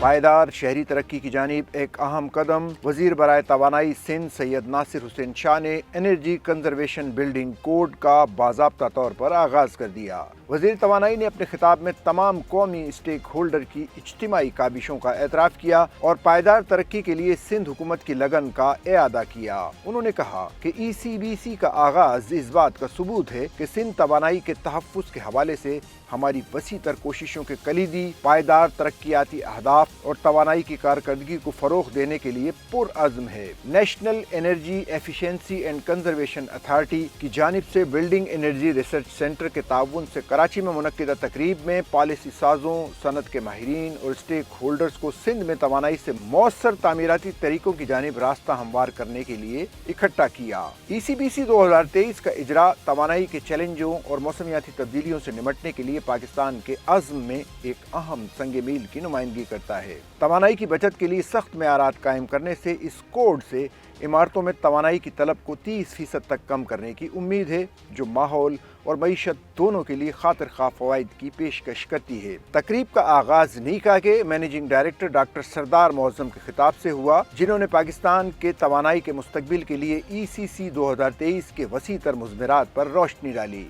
پائیدار شہری ترقی کی جانب ایک اہم قدم، وزیر برائے توانائی سندھ سید ناصر حسین شاہ نے انرجی کنزرویشن بلڈنگ کوڈ کا باضابطہ طور پر آغاز کر دیا۔ وزیر توانائی نے اپنے خطاب میں تمام قومی اسٹیک ہولڈر کی اجتماعی کاوشوں کا اعتراف کیا اور پائیدار ترقی کے لیے سندھ حکومت کی لگن کا اعادہ کیا۔ انہوں نے کہا کہ ECBC کا آغاز اس بات کا ثبوت ہے کہ سندھ توانائی کے تحفظ کے حوالے سے ہماری وسیع تر کوششوں کے کلیدی پائیدار ترقیاتی اہداف اور توانائی کی کارکردگی کو فروغ دینے کے لیے پرعزم ہے۔ National energy efficiency and conservation authority کی جانب سے بلڈنگ انرجی ریسرچ سینٹر کے تعاون سے کراچی میں منعقدہ تقریب میں پالیسی سازوں، صنعت کے ماہرین اور اسٹیک ہولڈرز کو سندھ میں توانائی سے مؤثر تعمیراتی طریقوں کی جانب راستہ ہموار کرنے کے لیے اکٹھا کیا۔ ECBC 2023 کا اجرا توانائی کے چیلنجوں اور موسمیاتی تبدیلیوں سے نمٹنے کے لیے پاکستان کے عزم میں ایک اہم سنگ میل کی نمائندگی کرتا ہے۔ توانائی کی بچت کے لیے سخت معیارات قائم کرنے سے اس کوڈ سے عمارتوں میں توانائی کی طلب کو 30% تک کم کرنے کی امید ہے، جو ماحول اور معیشت دونوں کے لیے خاطر خواہ فوائد کی پیشکش کرتی ہے۔ تقریب کا آغاز نیکا کے منیجنگ ڈائریکٹر ڈاکٹر سردار معظم کے خطاب سے ہوا، جنہوں نے پاکستان کے توانائی کے مستقبل کے لیے ECC 2023 کے وسیع تر مضمرات پر روشنی ڈالی۔